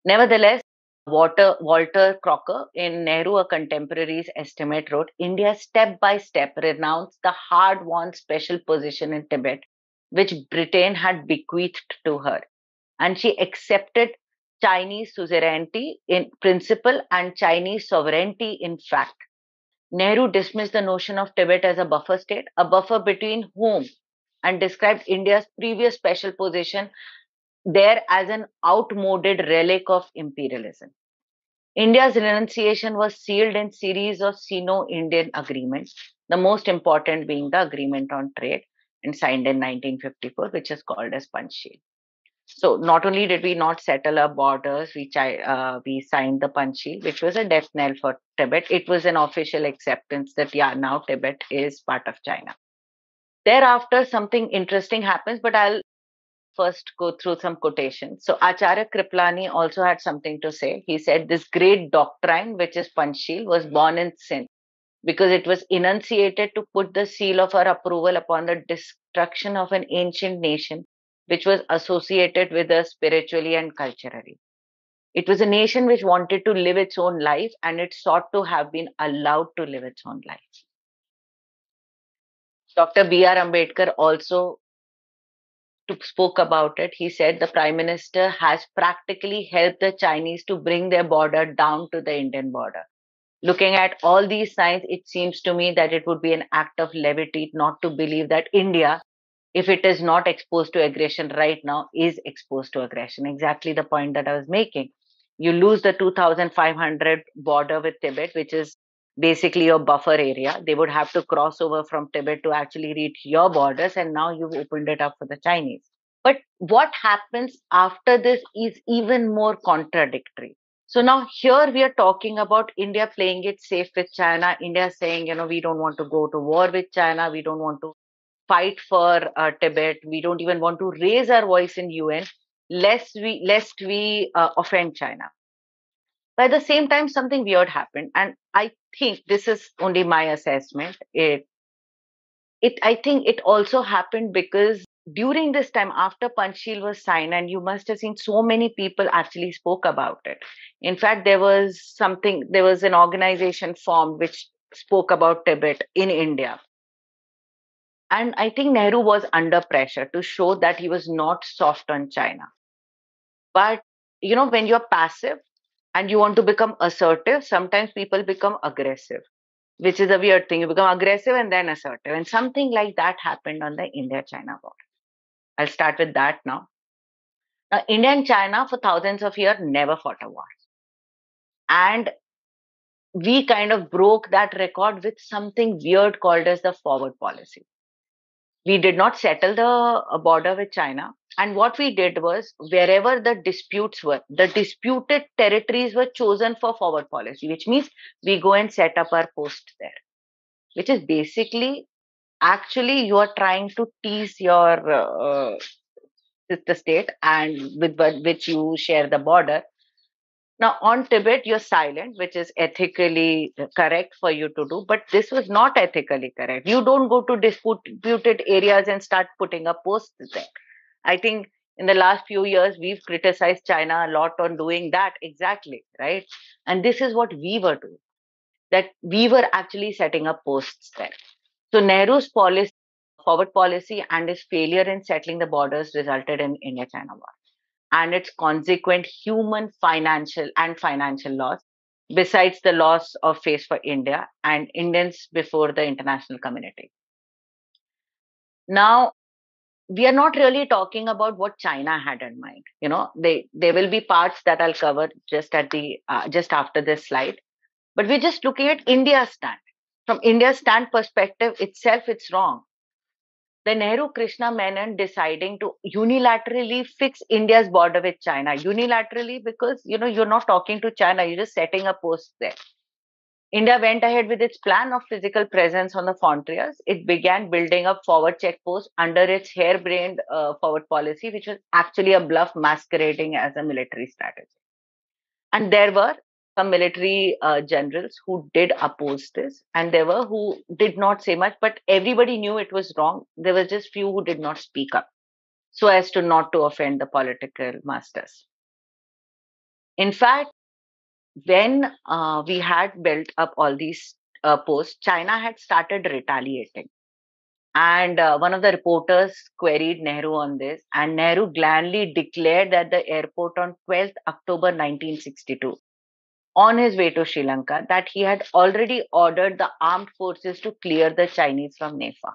Nevertheless, Walter Crocker in Nehru, a contemporary's estimate, wrote India step by step renounced the hard won special position in Tibet, which Britain had bequeathed to her. And she accepted Chinese suzerainty in principle and Chinese sovereignty in fact. Nehru dismissed the notion of Tibet as a buffer state, a buffer between whom, and described India's previous special position there as an outmoded relic of imperialism. India's renunciation was sealed in series of Sino-Indian agreements, the most important being the Agreement on Trade and signed in 1954, which is called as Panchsheel. So not only did we not settle our borders, we signed the Panchsheel, which was a death knell for Tibet. It was an official acceptance that yeah, now Tibet is part of China. Thereafter, something interesting happens, but I'll first go through some quotations. So Acharya Kriplani also had something to say. He said, "This great doctrine, which is Panchsheel, was born in sin because it was enunciated to put the seal of our approval upon the destruction of an ancient nation which was associated with us spiritually and culturally. It was a nation which wanted to live its own life and it sought to have been allowed to live its own life." Dr. B.R. Ambedkar also spoke about it. He said the Prime Minister has practically helped the Chinese to bring their border down to the Indian border. Looking at all these signs, it seems to me that it would be an act of levity not to believe that India, if it is not exposed to aggression right now, is exposed to aggression. Exactly the point that I was making. You lose the 2,500 border with Tibet, which is basically your buffer area. They would have to cross over from Tibet to actually reach your borders, and now you've opened it up for the Chinese. But what happens after this is even more contradictory. So now here we are talking about India playing it safe with China. India saying, we don't want to go to war with China. We don't want to fight for Tibet. We don't even want to raise our voice in UN lest we offend China. But at the same time, something weird happened, and I think this is only my assessment. I think it also happened because during this time after Panchsheel was signed, and you must have seen so many people actually spoke about it. In fact, there was an organization formed which spoke about Tibet in India. And I think Nehru was under pressure to show that he was not soft on China. But, when you're passive and you want to become assertive, sometimes people become aggressive, which is a weird thing. You become aggressive and then assertive. And something like that happened on the India China border. I'll start with that now. Now, India and China for thousands of years never fought a war. And we kind of broke that record with something weird called as the forward policy. We did not settle the border with China. And what we did was, wherever the disputes were, the disputed territories were chosen for forward policy, which means we go and set up our post there, which is basically actually you are trying to tease your sister state and with which you share the border. Now, on Tibet, you're silent, which is ethically correct for you to do, but this was not ethically correct. You don't go to disputed areas and start putting up posts there. I think in the last few years, we've criticized China a lot on doing that exactly, right? And this is what we were doing, that we were actually setting up posts there. So Nehru's policy, forward policy, and his failure in settling the borders resulted in India-China war and its consequent human, financial loss, besides the loss of face for India and Indians before the international community. Now, we are not really talking about what China had in mind. There will be parts that I'll cover just after this slide, but we're just looking at India's stand. From India's stand perspective itself, it's wrong. The Nehru Krishna Menon deciding to unilaterally fix India's border with China. Unilaterally, because you're not talking to China, you're just setting a post there. India went ahead with its plan of physical presence on the frontiers. It began building up forward checkposts under its harebrained forward policy, which was actually a bluff masquerading as a military strategy. And there were some military generals who did oppose this, and there were who did not say much, but everybody knew it was wrong. There were just few who did not speak up so as to not to offend the political masters. In fact, when we had built up all these posts, China had started retaliating. And one of the reporters queried Nehru on this, and Nehru gladly declared at the airport on 12th October 1962, on his way to Sri Lanka, that he had already ordered the armed forces to clear the Chinese from Nefa.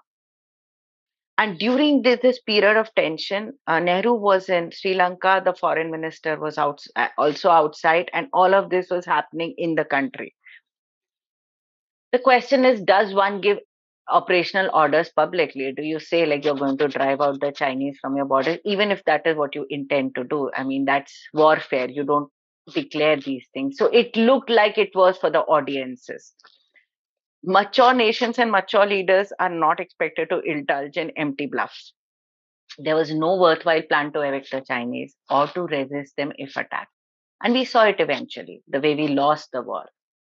And during this period of tension, Nehru was in Sri Lanka, the foreign minister was also outside, and all of this was happening in the country. The question is, does one give operational orders publicly? Do you say, like, you're going to drive out the Chinese from your borders, even if that is what you intend to do? I mean, that's warfare. You don't declare these things. So it looked like it was for the audiences. Mature nations and mature leaders are not expected to indulge in empty bluffs. There was no worthwhile plan to evict the Chinese or to resist them if attacked. And we saw it eventually, the way we lost the war.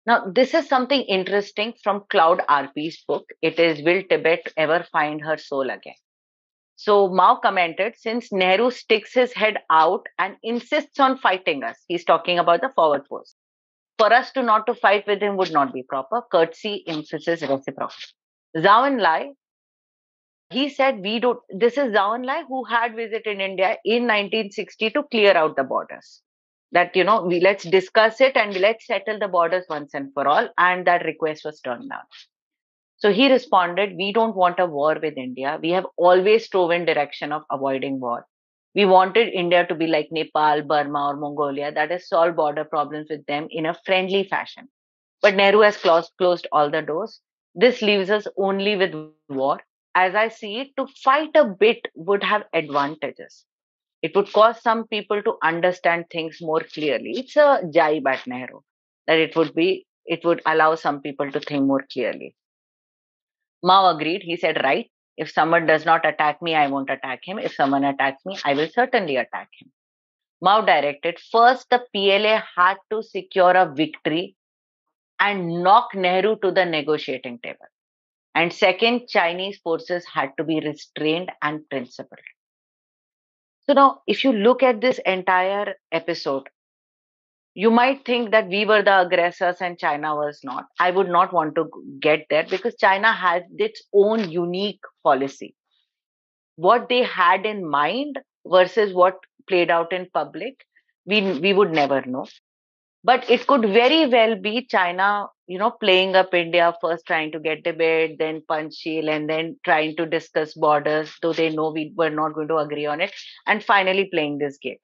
Now, this is something interesting from Cloud RP's book. It is Will Tibet Ever Find Her Soul Again? So Mao commented, since Nehru sticks his head out and insists on fighting us, he's talking about the forward force. For us to not to fight with him would not be proper. Courtesy, emphasis, reciprocal. Zhao Enlai, he said, we don't, this is Zhao Enlai who had visited India in 1960 to clear out the borders. That, let's discuss it and let's settle the borders once and for all. And that request was turned down. So he responded, we don't want a war with India. We have always strove in direction of avoiding war. We wanted India to be like Nepal, Burma, or Mongolia, that is, solve border problems with them in a friendly fashion. But Nehru has closed all the doors. This leaves us only with war. As I see it, to fight a bit would have advantages. It would cause some people to understand things more clearly. It's a jibe at Nehru that it would allow some people to think more clearly. Mao agreed. He said, right, if someone does not attack me, I won't attack him. If someone attacks me, I will certainly attack him. Mao directed, first the PLA had to secure a victory and knock Nehru to the negotiating table. And second, Chinese forces had to be restrained and principled. So now, if you look at this entire episode, you might think that we were the aggressors and China was not. I would not want to get there because China has its own unique policy. What they had in mind versus what played out in public, we would never know. But it could very well be China, playing up India, first trying to get debate, then Panchsheel, and then trying to discuss borders, though they know we were not going to agree on it, and finally playing this game.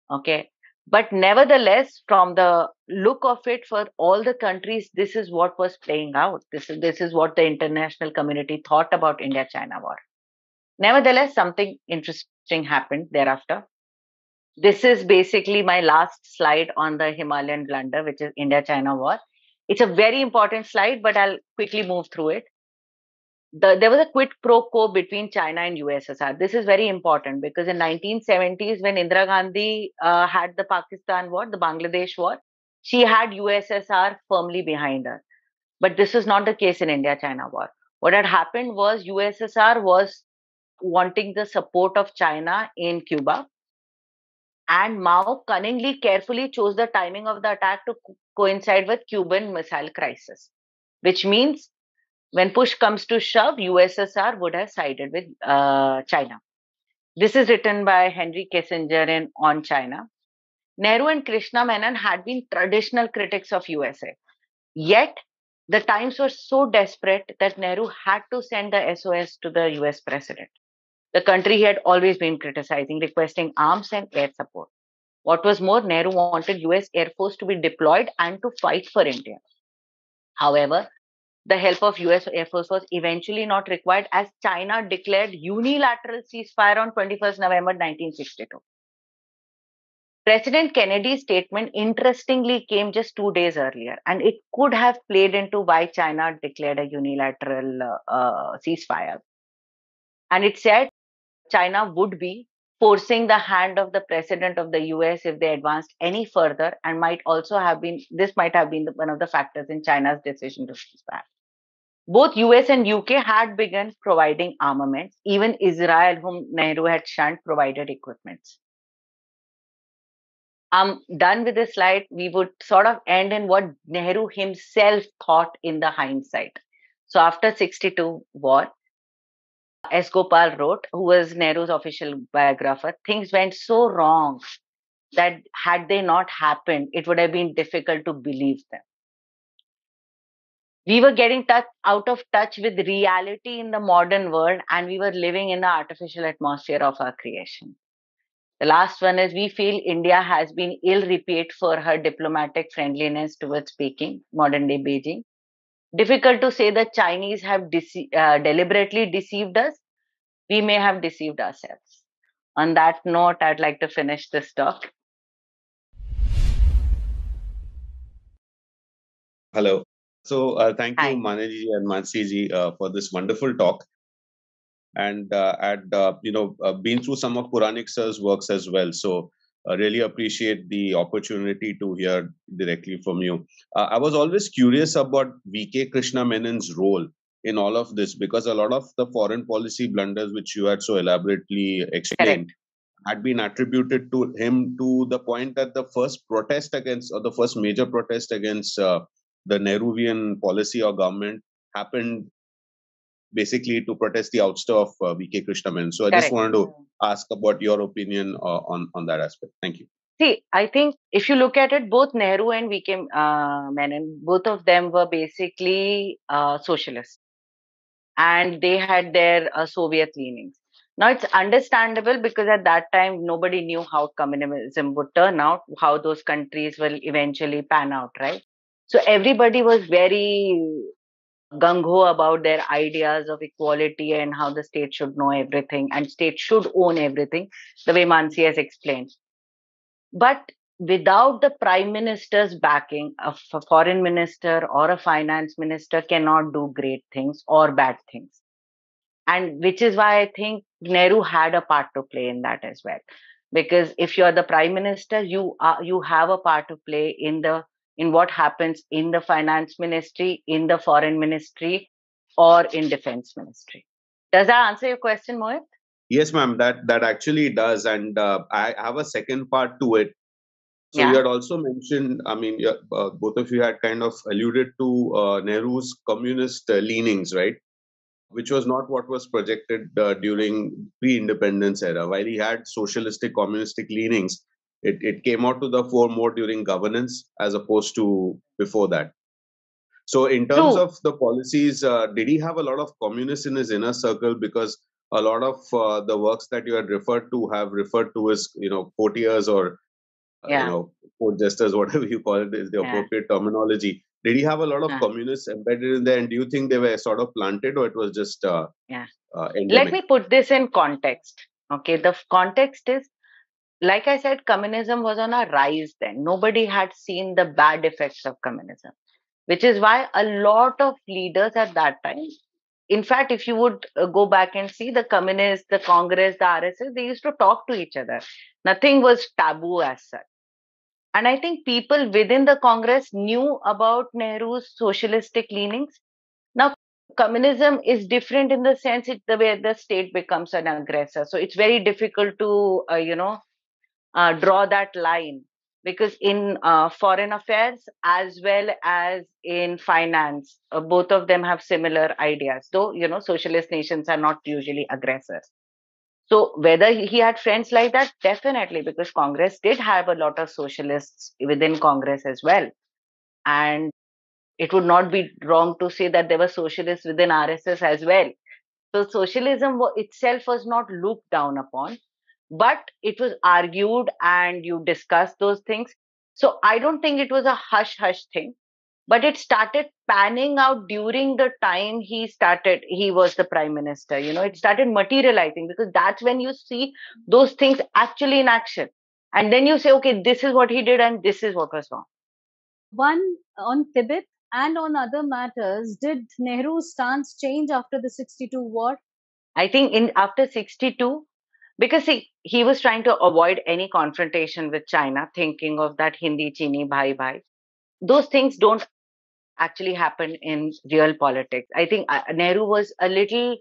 Okay. But nevertheless, from the look of it, for all the countries, this is what was playing out. This is what the international community thought about India-China war. Nevertheless, something interesting happened thereafter. This is basically my last slide on the Himalayan blunder, which is India-China war. It's a very important slide, but I'll quickly move through it. There was a quid pro quo between China and USSR. This is very important because in 1970s, when Indira Gandhi had the Pakistan war, the Bangladesh war, she had USSR firmly behind her. But this is not the case in India-China war. What had happened was USSR was wanting the support of China in Cuba, and Mao cunningly, carefully chose the timing of the attack to coincide with Cuban Missile Crisis, which means when push comes to shove, USSR would have sided with China. This is written by Henry Kissinger in On China. Nehru and Krishna Menon had been traditional critics of USA. Yet, the times were so desperate that Nehru had to send the SOS to the US president. The country he had always been criticizing, requesting arms and air support. What was more, Nehru wanted US Air Force to be deployed and to fight for India. However, the help of US Air Force was eventually not required as China declared unilateral ceasefire on 21st November 1962. President Kennedy's statement interestingly came just 2 days earlier, and it could have played into why China declared a unilateral ceasefire. And it said China would be forcing the hand of the president of the US if they advanced any further, and this might have been one of the factors in China's decision to ceasefire. Both US and UK had begun providing armaments. Even Israel, whom Nehru had shunned, provided equipments. I'm done with this slide. We would sort of end in what Nehru himself thought in the hindsight. So after 62 war, S. Gopal wrote, who was Nehru's official biographer, things went so wrong that had they not happened, it would have been difficult to believe them. We were getting out of touch with reality in the modern world, and we were living in the artificial atmosphere of our creation. The last one is we feel India has been ill repaid for her diplomatic friendliness towards Peking, modern day Beijing. Difficult to say the Chinese have deliberately deceived us. We may have deceived ourselves. On that note, I'd like to finish this talk. Hello. So thank you, Hi. Maniji and Mansiji, for this wonderful talk. And I'd been through some of Puranik sir's works as well. So really appreciate the opportunity to hear directly from you. I was always curious about V.K. Krishna Menon's role in all of this, because a lot of the foreign policy blunders which you had so elaborately explained Correct. had been attributed to him, to the point that the first protest against, or the first major protest against the Nehruvian policy or government happened basically to protest the ouster of V.K. Krishna Menon. So I just Correct. wanted to ask about your opinion on that aspect. Thank you. See, I think if you look at it, both Nehru and V.K. Menon, both of them were basically socialists, and they had their Soviet leanings. Now, it's understandable because at that time, nobody knew how communism would turn out, how those countries will eventually pan out, right? So everybody was very gung ho about their ideas of equality and how the state should know everything and state should own everything, the way Mansi has explained. But without the prime minister's backing, a foreign minister or a finance minister cannot do great things or bad things. And which is why I think Nehru had a part to play in that as well. Because if you're the prime minister, you have a part to play in what happens in the finance ministry, in the foreign ministry, or in defense ministry. Does that answer your question, Mohit? Yes, ma'am. That actually does, and I have a second part to it. So you Yeah. had also mentioned, I mean, both of you had kind of alluded to Nehru's communist leanings, right? Which was not what was projected during pre-independence era. While he had socialistic, communistic leanings, it came out to the fore more during governance as opposed to before that. So, in terms True. of the policies, did he have a lot of communists in his inner circle? Because a lot of the works that you had referred to have referred to as, courtiers or, Yeah. court jesters, whatever you call it is the Yeah. appropriate terminology. Did he have a lot of Yeah. communists embedded in there? And do you think they were sort of planted, or it was just Yeah. Let endemic? me put this in context. Okay. The context is, like I said, communism was on a rise then. Nobody had seen the bad effects of communism, which is why a lot of leaders at that time, in fact, if you would go back and see the communists, the Congress, the RSS, they used to talk to each other. Nothing was taboo as such. And I think people within the Congress knew about Nehru's socialistic leanings. Now, communism is different in the sense the way the state becomes an aggressor. So it's very difficult to, draw that line, because in foreign affairs as well as in finance, both of them have similar ideas, though socialist nations are not usually aggressors. So whether he had friends like that, definitely, because Congress did have a lot of socialists within Congress as well. And it would not be wrong to say that there were socialists within RSS as well. So socialism itself was not looked down upon, but it was argued and you discussed those things. So I don't think it was a hush hush thing, but it started panning out during the time he was the prime minister. It started materializing, because that's when you see those things actually in action. And then you say, okay, this is what he did and this is what was wrong. One on Tibet and on other matters, did Nehru's stance change after the 62 war? I think in after 62, because he was trying to avoid any confrontation with China, thinking of that Hindi chini bhai bhai. Those things don't actually happen in real politics. I think Nehru was a little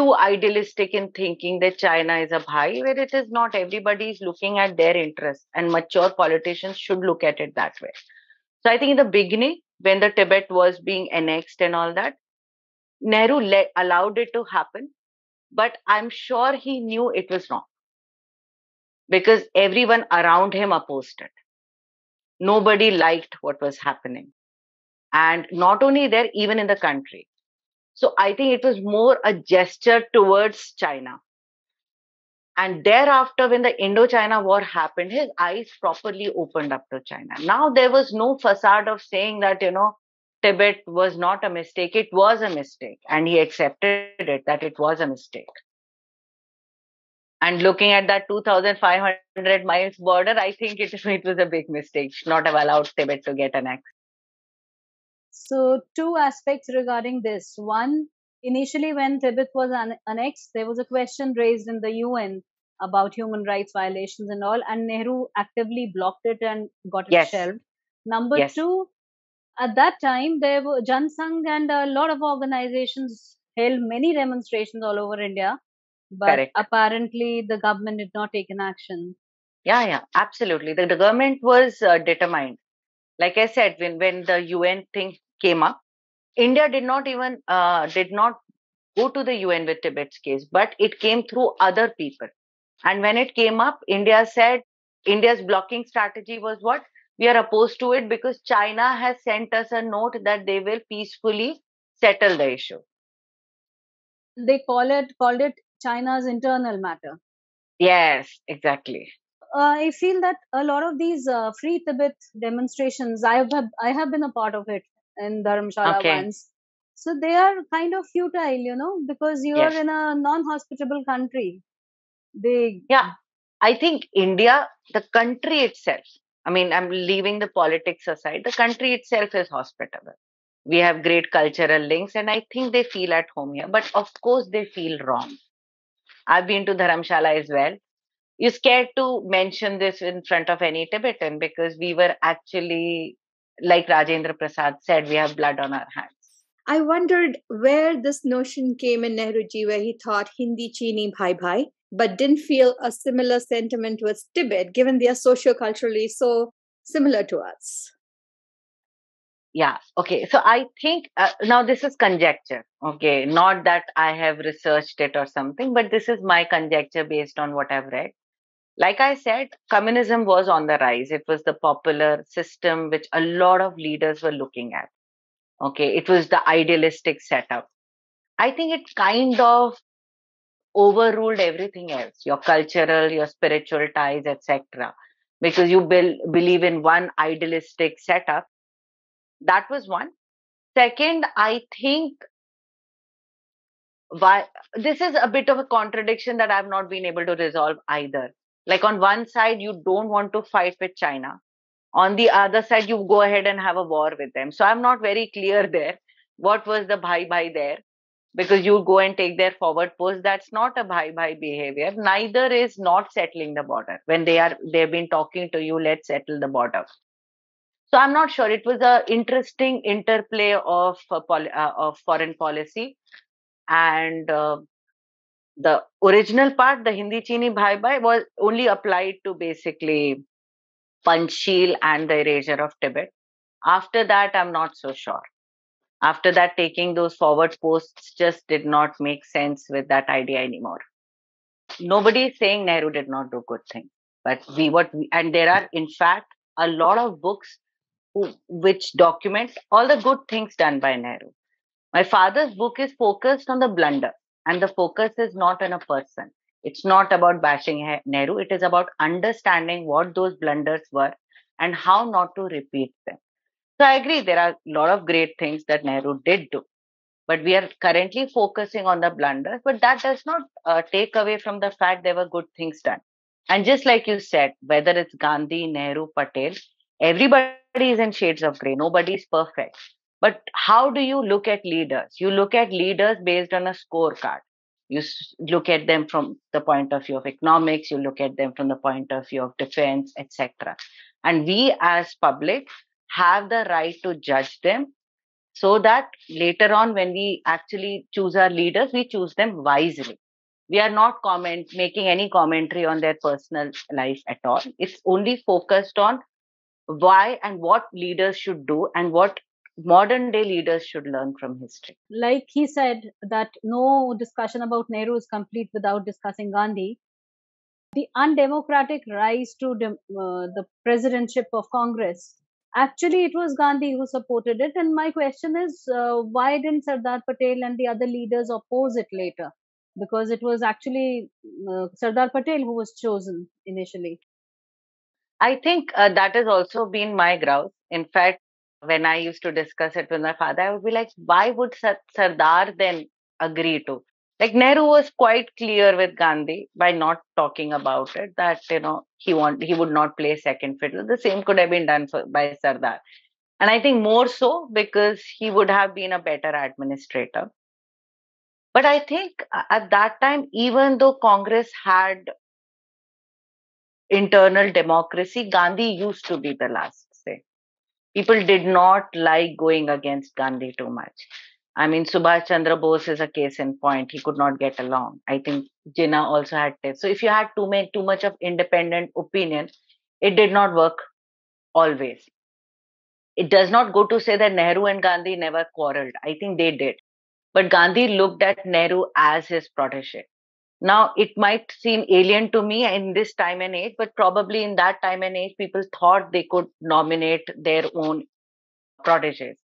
too idealistic in thinking that China is a bhai, where it is not. Everybody is looking at their interests, and mature politicians should look at it that way. So I think in the beginning, when the Tibet was being annexed and all that, Nehru allowed it to happen, but I'm sure he knew it was wrong because everyone around him opposed it. Nobody liked what was happening. And not only there, even in the country. So I think it was more a gesture towards China. And thereafter, when the Indo-China war happened, his eyes properly opened up to China. Now there was no facade of saying that, Tibet was not a mistake. It was a mistake. And he accepted it, that it was a mistake. And looking at that 2,500 miles border, I think it was a big mistake. Should not have allowed Tibet to get annexed. So, two aspects regarding this. One, initially when Tibet was annexed, there was a question raised in the UN about human rights violations and all, and Nehru actively blocked it and got it Yes. shelved. Number Yes. two, at that time, there were Jan Sangh and a lot of organizations held many demonstrations all over India, but Correct. apparently the government did not take an action. Yeah, absolutely. The government was determined. Like I said, when the UN thing came up, India did not go to the UN with Tibet's case, but it came through other people. And when it came up, India said India's blocking strategy was what? We are opposed to it because China has sent us a note that they will peacefully settle the issue. They called it China's internal matter. Yes, exactly. I feel that a lot of these free Tibet demonstrations, I have been a part of it in Dharamshala Okay. once. So they are kind of futile, because you Yes. are in a non-hospitable country. Yeah, I think India, the country itself, I mean, I'm leaving the politics aside, the country itself is hospitable. We have great cultural links, and I think they feel at home here. But of course, they feel wrong. I've been to Dharamshala as well. You're scared to mention this in front of any Tibetan because we were actually, like Rajendra Prasad said, we have blood on our hands. I wondered where this notion came in Nehruji, where he thought Hindi Chini Bhai Bhai, but didn't feel a similar sentiment towards Tibet, given they are socio-culturally so similar to us. Yeah. Okay. So I think now this is conjecture. Okay. Not that I have researched it or something, but this is my conjecture based on what I've read. Like I said, communism was on the rise. It was the popular system which a lot of leaders were looking at. Okay. It was the idealistic setup. I think it kind of overruled everything else, your cultural, your spiritual ties, etc. Because you believe in one idealistic setup. That was one. Second, I think why this is a bit of a contradiction that I've not been able to resolve either. Like on one side, you don't want to fight with China. On the other side, you go ahead and have a war with them. So I'm not very clear there. What was the bhai bhai there? Because you go and take their forward post. That's not a bhai bhai behavior. Neither is not settling the border. When they've been talking to you, let's settle the border. So I'm not sure. It was a interesting interplay of foreign policy and the original part, the Hindi Chini Bhai Bhai, was only applied to basically Panchsheel and the erasure of Tibet. After that, I'm not so sure. After that, taking those forward posts just did not make sense with that idea anymore. Nobody is saying Nehru did not do good things, but and there are in fact a lot of books which document all the good things done by Nehru. My father's book is focused on the blunder, and the focus is not on a person. It's not about bashing Nehru. It is about understanding what those blunders were and how not to repeat them. So I agree, there are a lot of great things that Nehru did do, but we are currently focusing on the blunders. But that does not take away from the fact there were good things done. And just like you said, whether it's Gandhi, Nehru, Patel, everybody is in shades of gray. Nobody is perfect. But how do you look at leaders? You look at leaders based on a scorecard. You look at them from the point of view of economics. You look at them from the point of view of defense, etc. And we as public have the right to judge them so that later on, when we actually choose our leaders, we choose them wisely. We are not making any commentary on their personal life at all. It's only focused on why and what leaders should do and what modern day leaders should learn from history. Like he said, that no discussion about Nehru is complete without discussing Gandhi. The undemocratic rise to the presidentship of Congress. Actually, it was Gandhi who supported it. And my question is, why didn't Sardar Patel and the other leaders oppose it later? Because it was actually Sardar Patel who was chosen initially. I think that has also been my grouse. In fact, when I used to discuss it with my father, I would be like, why would Sardar then agree to? Like Nehru was quite clear with Gandhi by not talking about it that he would not play second fiddle. The same could have been done by Sardar, and I think more so because he would have been a better administrator. But I think at that time, even though Congress had internal democracy, Gandhi used to be the last say. People did not like going against Gandhi too much. I mean, Subhash Chandra Bose is a case in point. He could not get along. I think Jinnah also had tips. So if you had too much of independent opinion, it did not work always. It does not go to say that Nehru and Gandhi never quarreled. I think they did. But Gandhi looked at Nehru as his protege. Now, it might seem alien to me in this time and age, but probably in that time and age, people thought they could nominate their own proteges,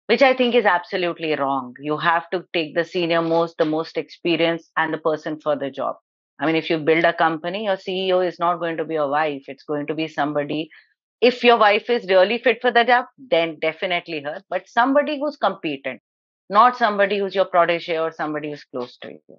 which I think is absolutely wrong. You have to take the senior most, the most experienced, and the person for the job. I mean, if you build a company, your CEO is not going to be your wife, it's going to be somebody. If your wife is really fit for the job, then definitely her, but somebody who's competent, not somebody who's your protege or somebody who's close to you.